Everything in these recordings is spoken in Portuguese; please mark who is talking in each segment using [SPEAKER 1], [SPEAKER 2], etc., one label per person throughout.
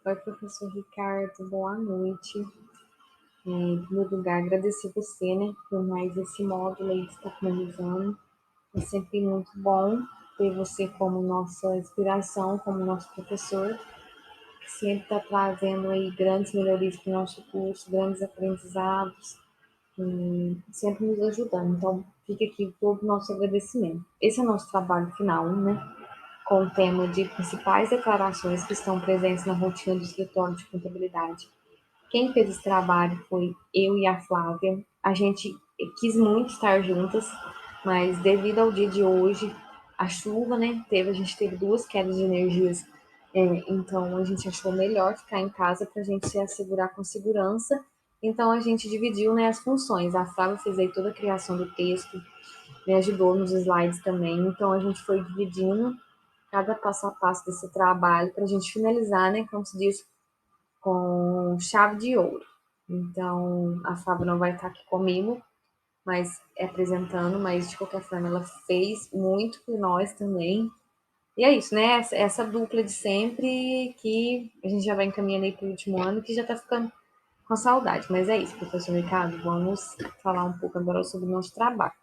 [SPEAKER 1] Oi, professor Ricardo, boa noite. Em primeiro lugar, agradecer você, né, por mais esse módulo aí que está finalizando. É sempre muito bom ter você como nossa inspiração, como nosso professor, que sempre está trazendo aí grandes melhorias para o nosso curso, grandes aprendizados, e sempre nos ajudando. Então, fica aqui todo o nosso agradecimento. Esse é o nosso trabalho final, né? Com o tema de principais declarações que estão presentes na rotina do escritório de contabilidade. Quem fez esse trabalho foi eu e a Flávia. A gente quis muito estar juntas, mas devido ao dia de hoje, a chuva, né? A gente teve duas quedas de energias, então a gente achou melhor ficar em casa para a gente se assegurar com segurança. Então a gente dividiu, né, as funções. A Flávia fez aí toda a criação do texto, me ajudou nos slides também. Então a gente foi dividindo cada passo a passo desse trabalho para a gente finalizar, né, como se diz, com chave de ouro. Então, a Fábio não vai estar aqui comigo, mas apresentando, mas de qualquer forma ela fez muito por nós também. E é isso, né? Essa dupla de sempre que a gente já vai encaminhando aí para o último ano, que já está ficando com saudade. Mas é isso, professor Ricardo, vamos falar um pouco agora sobre o nosso trabalho.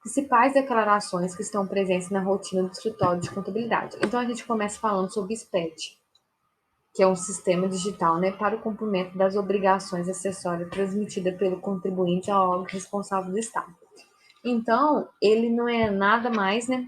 [SPEAKER 1] Principais declarações que estão presentes na rotina do escritório de contabilidade. Então, a gente começa falando sobre SPED, que é um sistema digital, né, para o cumprimento das obrigações acessórias transmitida pelo contribuinte ao órgão responsável do Estado. Então, ele não é nada mais, né,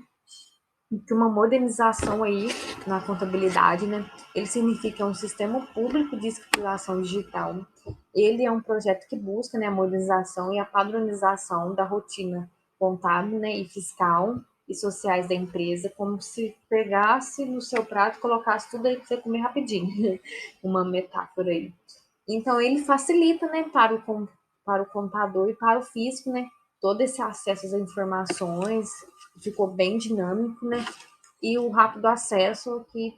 [SPEAKER 1] que uma modernização aí na contabilidade, né? Ele significa um sistema público de escrituração digital. Ele é um projeto que busca, né, a modernização e a padronização da rotina contábil, né, e fiscal e sociais da empresa, como se pegasse no seu prato e colocasse tudo aí para você comer rapidinho. Uma metáfora aí. Então, ele facilita, né, para o contador e para o fisco, né, todo esse acesso às informações, ficou bem dinâmico, né, e o rápido acesso que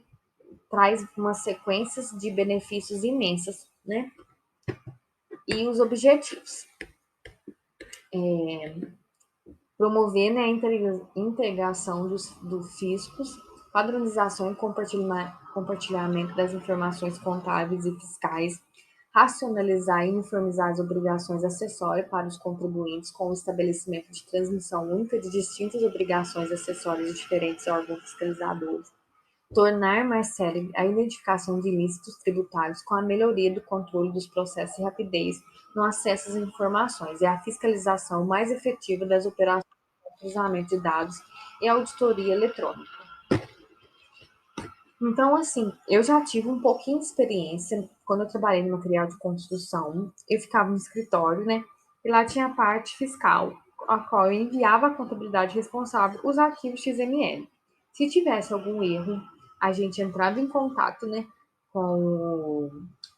[SPEAKER 1] traz umas sequências de benefícios imensas, né, e os objetivos. Promover, né, a integração do fiscos, padronização e compartilhamento das informações contábeis e fiscais, racionalizar e uniformizar as obrigações acessórias para os contribuintes com o estabelecimento de transmissão única de distintas obrigações acessórias de diferentes órgãos fiscalizadores, tornar mais célere a identificação de ilícitos tributários com a melhoria do controle dos processos e rapidez no acesso às informações e a fiscalização mais efetiva das operações de cruzamento de dados e auditoria eletrônica. Então, assim, eu já tive um pouquinho de experiência quando eu trabalhei no material de construção. Eu ficava no escritório, né? E lá tinha a parte fiscal, a qual eu enviava a contabilidade responsável os arquivos XML. Se tivesse algum erro, a gente entrava em contato, né, com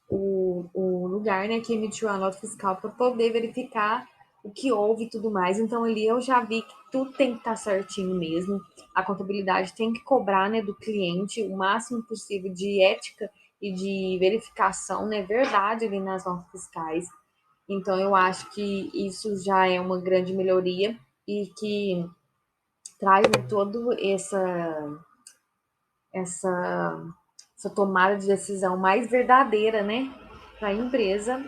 [SPEAKER 1] o lugar, né, que emitiu a nota fiscal para poder verificar o que houve e tudo mais. Então, ali eu já vi que tudo tem que estar certinho mesmo. A contabilidade tem que cobrar, né, do cliente o máximo possível de ética e de verificação, né, verdade ali nas notas fiscais. Então, eu acho que isso já é uma grande melhoria e que traz, né, toda essa, essa tomada de decisão mais verdadeira, né, para a empresa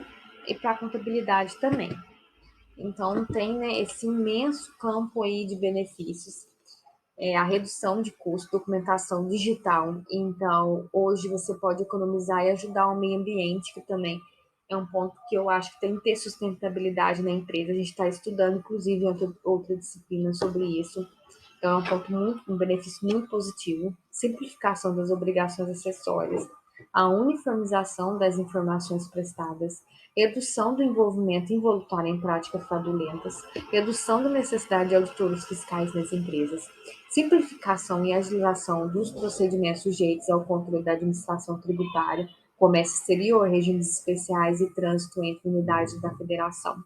[SPEAKER 1] e para a contabilidade também. Então, tem, né, esse imenso campo aí de benefícios. A redução de custo, documentação digital. Então, hoje você pode economizar e ajudar o meio ambiente, que também é um ponto que eu acho que tem que ter sustentabilidade na empresa. A gente está estudando, inclusive, outra disciplina sobre isso. Então, é um ponto muito, um benefício muito positivo. Simplificação das obrigações acessórias, a uniformização das informações prestadas, redução do envolvimento involuntário em práticas fraudulentas, redução da necessidade de auditores fiscais nas empresas, simplificação e agilização dos procedimentos sujeitos ao controle da administração tributária, comércio exterior, regimes especiais e trânsito entre unidades da federação,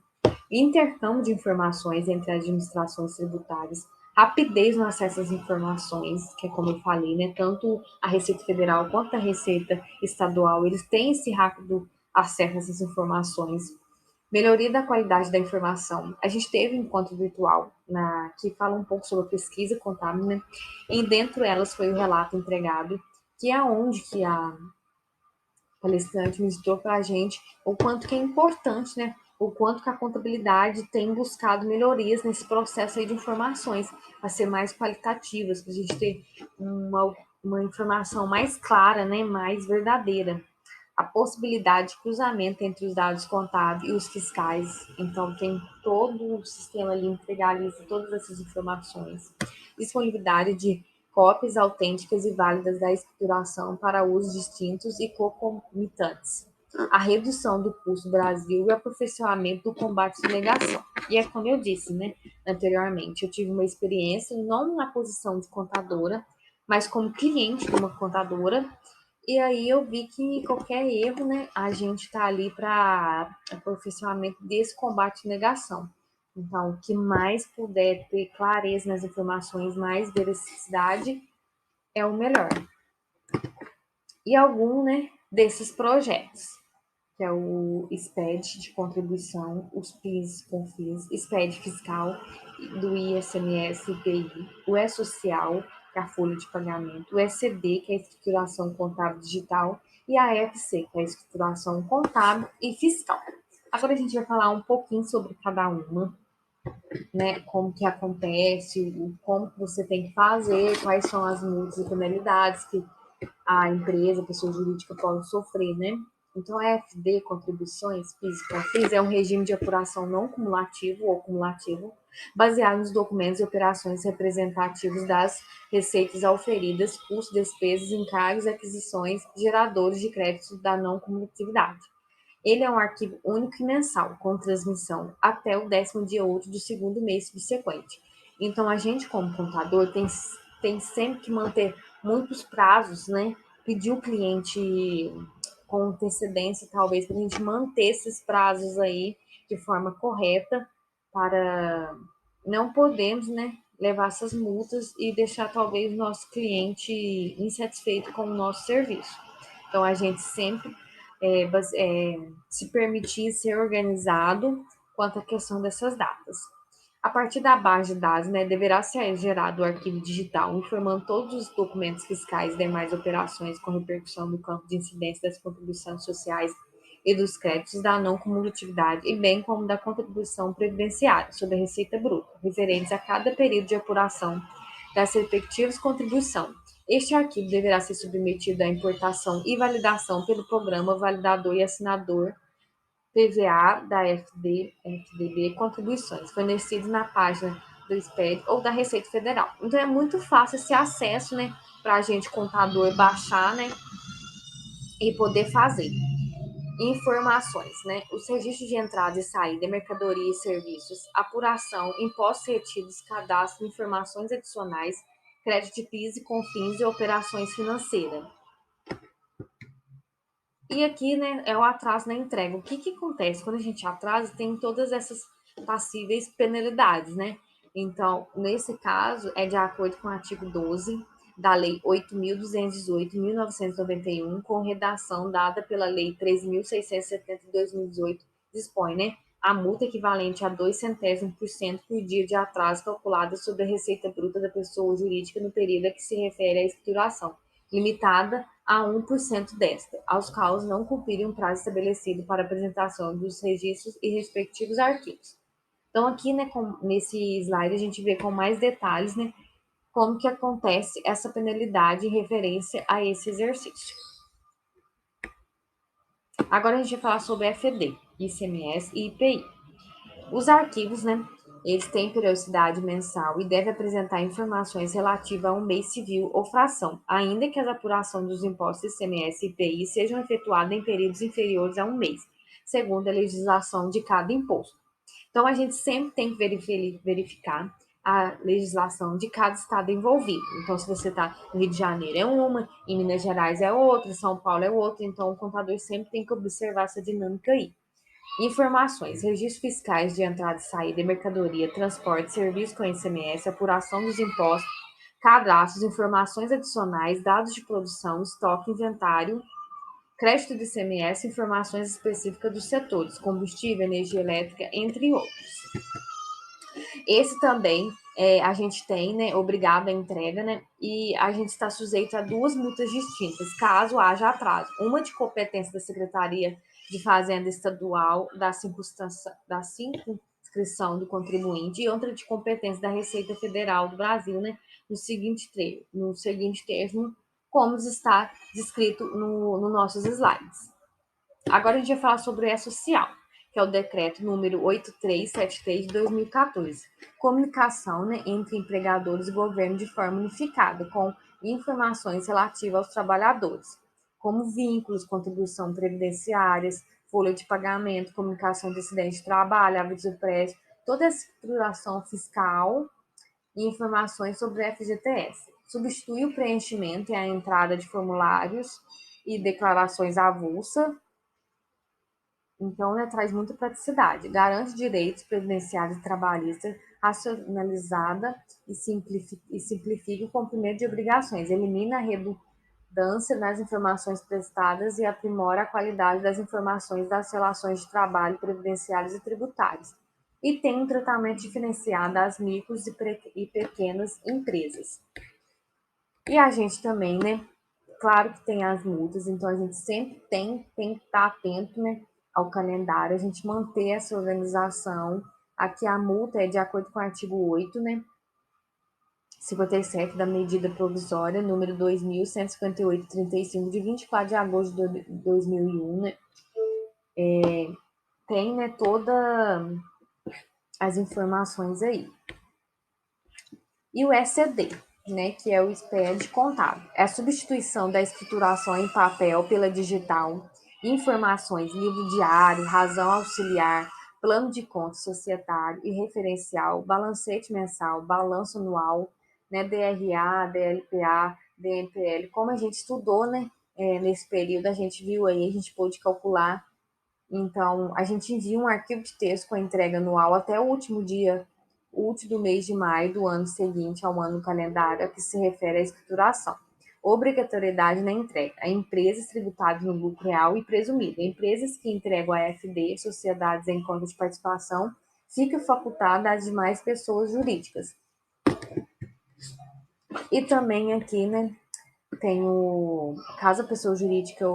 [SPEAKER 1] intercâmbio de informações entre administrações tributárias, rapidez no acesso às informações, que é como eu falei, né? Tanto a Receita Federal quanto a Receita Estadual, eles têm esse rápido acesso a essas informações. Melhoria da qualidade da informação. A gente teve um encontro virtual que fala um pouco sobre a pesquisa contábil, né? E dentro delas foi o relato entregado, que é onde que palestrante mostrou para a gente o quanto que é importante, né? O quanto que a contabilidade tem buscado melhorias nesse processo aí de informações, para ser mais qualitativas, para a gente ter uma informação mais clara, né? Mais verdadeira. A possibilidade de cruzamento entre os dados contábeis e os fiscais. Então, tem todo o sistema ali integraliza todas essas informações. Disponibilidade de cópias autênticas e válidas da escrituração para usos distintos e concomitantes. A redução do custo do Brasil e o aperfeiçoamento do combate à negação. E é como eu disse, né, anteriormente, eu tive uma experiência não na posição de contadora, mas como cliente de uma contadora, e aí eu vi que qualquer erro, né, a gente está ali para aperfeiçoamento desse combate à negação. Então, o que mais puder ter clareza nas informações, mais veracidade, é o melhor. E algum, né, desses projetos, que é o SPED de contribuição, os PIS, CONFIS, SPED fiscal do ICMS e IPI, o E-Social, que é a folha de pagamento, o ECD, que é a escrituração contábil digital, e a FC, que é a escrituração contábil e fiscal. Agora a gente vai falar um pouquinho sobre cada uma, né? Como que acontece, como que você tem que fazer, quais são as multas e penalidades que a empresa, a pessoa jurídica pode sofrer, né? Então, a FD, contribuições, PIS e COFINS, é um regime de apuração não cumulativo ou cumulativo, baseado nos documentos e operações representativos das receitas auferidas, custos, despesas, encargos, aquisições, geradores de crédito da não cumulatividade. Ele é um arquivo único e mensal, com transmissão até o 10º dia útil do segundo mês subsequente. Então, a gente, como contador, tem sempre que manter muitos prazos, né? Pedir o cliente com antecedência, talvez, para a gente manter esses prazos aí de forma correta, para não podemos, né, levar essas multas e deixar talvez o nosso cliente insatisfeito com o nosso serviço. Então, a gente sempre se permitir ser organizado quanto à questão dessas datas. A partir da base de dados, né, deverá ser gerado o arquivo digital, informando todos os documentos fiscais e demais operações com repercussão no campo de incidência das contribuições sociais e dos créditos da não cumulatividade, e bem como da contribuição previdenciária sobre a receita bruta, referentes a cada período de apuração das respectivas contribuições. Este arquivo deverá ser submetido à importação e validação pelo programa validador e assinador PVA da FDB Contribuições, fornecidos na página do SPED ou da Receita Federal. Então é muito fácil esse acesso, né, para a gente contador baixar, né, e poder fazer. Informações, né? Os registros de entrada e saída, mercadoria e serviços, apuração, impostos retidos, cadastro, informações adicionais, crédito de PIS e CONFINS e operações financeiras. E aqui, né, é o atraso na entrega. O que que acontece? Quando a gente atrasa, tem todas essas passíveis penalidades, né? Então, nesse caso, é de acordo com o artigo 12 da Lei 8.218 de 1991, com redação dada pela Lei 13.670 de 2018, dispõe, né, a multa equivalente a 0,02% por dia de atraso calculada sobre a receita bruta da pessoa jurídica no período a que se refere à escrituração, limitada a 1% desta, aos quais não cumprirem um prazo estabelecido para apresentação dos registros e respectivos arquivos. Então, aqui, né, nesse slide, a gente vê com mais detalhes, né, como que acontece essa penalidade em referência a esse exercício. Agora a gente vai falar sobre FD, ICMS e IPI. Os arquivos, né, eles têm periodicidade mensal e devem apresentar informações relativas a um mês civil ou fração, ainda que as apurações dos impostos ICMS e IPI sejam efetuadas em períodos inferiores a um mês, segundo a legislação de cada imposto. Então, a gente sempre tem que verificar a legislação de cada estado envolvido. Então, se você está no Rio de Janeiro é uma, em Minas Gerais é outra, São Paulo é outra, então o contador sempre tem que observar essa dinâmica aí. Informações: registros fiscais de entrada e saída de mercadoria, transporte, serviço com ICMS, apuração dos impostos, cadastros, informações adicionais, dados de produção, estoque, inventário, crédito de ICMS, informações específicas dos setores, combustível, energia elétrica, entre outros. Esse também a gente tem, né, obrigado à entrega, né, e a gente está sujeito a duas multas distintas, caso haja atraso. Uma de competência da Secretaria de Fazenda Estadual da circunscrição do contribuinte e outra de competência da Receita Federal do Brasil, né, no seguinte termo, como está descrito nos nossos slides. Agora a gente vai falar sobre o E-Social, que é o decreto número 8373 de 2014. Comunicação, né, entre empregadores e governo de forma unificada, com informações relativas aos trabalhadores, como vínculos, contribuição previdenciárias, folha de pagamento, comunicação de acidente de trabalho, aviso prévio, toda a estruturação fiscal e informações sobre o FGTS. Substitui o preenchimento e a entrada de formulários e declarações avulsa. Então, né, traz muita praticidade, garante direitos previdenciários e trabalhistas, racionalizada e simplifica o cumprimento de obrigações, elimina a redundância nas informações prestadas e aprimora a qualidade das informações das relações de trabalho previdenciárias e tributárias. E tem um tratamento diferenciado às micros e pequenas empresas. E a gente também, né, claro que tem as multas, então a gente sempre tem que estar atento, né, ao calendário, a gente manter essa organização. Aqui a multa é de acordo com o artigo 8, né, 57 da medida provisória, número 2.158/35, de 24 de agosto de 2001, né, tem, né, todas as informações aí. E o ECD, né, que é o SPED contábil. É a substituição da escrituração em papel pela digital, informações, livro diário, razão auxiliar, plano de conta societário e referencial, balancete mensal, balanço anual, né, DRA, DLPA, DMPL. Como a gente estudou, né, nesse período, a gente viu aí, a gente pôde calcular. Então, a gente envia um arquivo de texto com a entrega anual até o último dia útil do mês de maio do ano seguinte ao ano calendário a que se refere à escrituração. Obrigatoriedade na entrega. A empresas tributadas no lucro real e presumido. Empresas que entregam a FD, sociedades em conta de participação, fica facultada às demais pessoas jurídicas. E também aqui, né, tem o caso a pessoa jurídica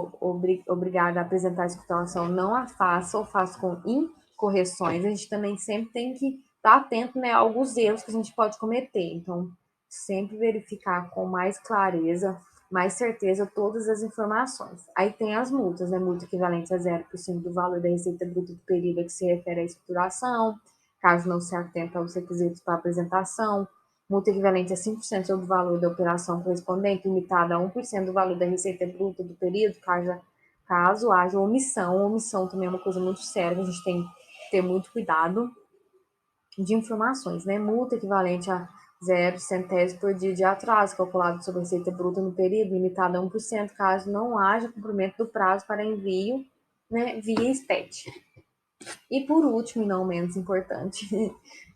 [SPEAKER 1] obrigada a apresentar a escrituração não a faça ou faça com incorreções, a gente também sempre tem que estar atento, né, a alguns erros que a gente pode cometer. Então, sempre verificar com mais clareza, mais certeza todas as informações. Aí tem as multas, né, multa equivalente a 0% do valor da receita bruta do período a que se refere à escrituração, caso não se atenta aos requisitos para apresentação, multa equivalente a 5% sobre o valor da operação correspondente, limitada a 1% do valor da receita bruta do período, caso haja omissão. Omissão também é uma coisa muito séria, a gente tem que ter muito cuidado de informações, né? Multa equivalente a 0,00 por dia de atraso, calculado sobre a receita bruta no período, limitada a 1%, caso não haja cumprimento do prazo para envio, né, via SPED. E por último, e não menos importante,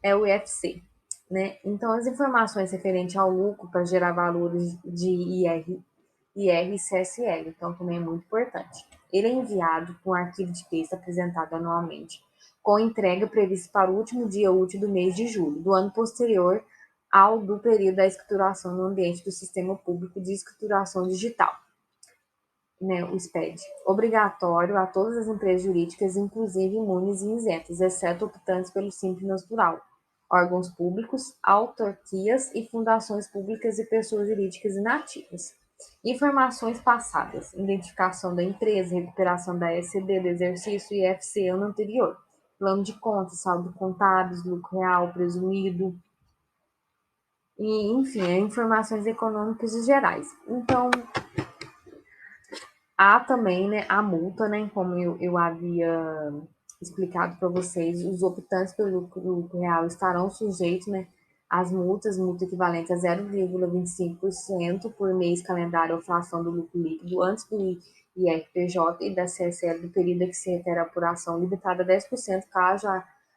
[SPEAKER 1] é o IFC. Né? Então, as informações referentes ao lucro para gerar valores de IR e CSL, então também é muito importante. Ele é enviado com um arquivo de texto apresentado anualmente, com entrega prevista para o último dia útil do mês de julho, do ano posterior ao do período da escrituração no ambiente do Sistema Público de Escrituração Digital, né, o SPED, obrigatório a todas as empresas jurídicas, inclusive imunes e isentas, exceto optantes pelo Simples Natural, órgãos públicos, autarquias e fundações públicas e pessoas jurídicas inativas. Informações passadas, identificação da empresa, recuperação da SCD do exercício e IFC ano anterior, plano de contas, saldo contábeis, lucro real presumido, e, enfim, informações econômicas e gerais. Então, há também, né, a multa, né, como eu havia explicado para vocês, os optantes pelo lucro real estarão sujeitos, né, às multas, multa equivalente a 0,25% por mês calendário ou fração do lucro líquido antes do IRPJ e da CSL do período a que se refere a apuração, limitada a 10% caso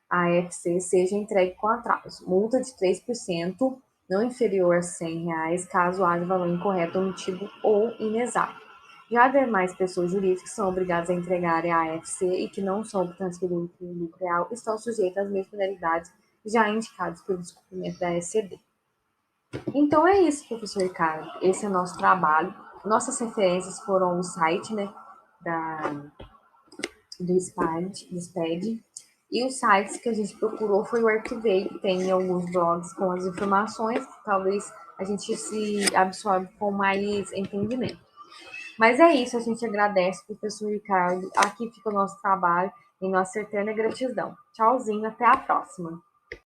[SPEAKER 1] a FC seja entregue com atraso. Multa de 3%, não inferior a R$ 100, caso haja valor incorreto, omitido ou inexato. Já demais pessoas jurídicas que são obrigadas a entregarem a AFC e que não são optantes pelo lucro real estão sujeitas às mesmas penalidades já indicados pelo descobrimento da ECD. Então é isso, professor Ricardo. Esse é o nosso trabalho. Nossas referências foram o site, né, da, do SPED, e os sites que a gente procurou foi o Arquivei, que tem alguns blogs com as informações, que talvez a gente se absorve com mais entendimento. Mas é isso, a gente agradece, professor Ricardo. Aqui fica o nosso trabalho e nossa eterna gratidão. Tchauzinho, até a próxima.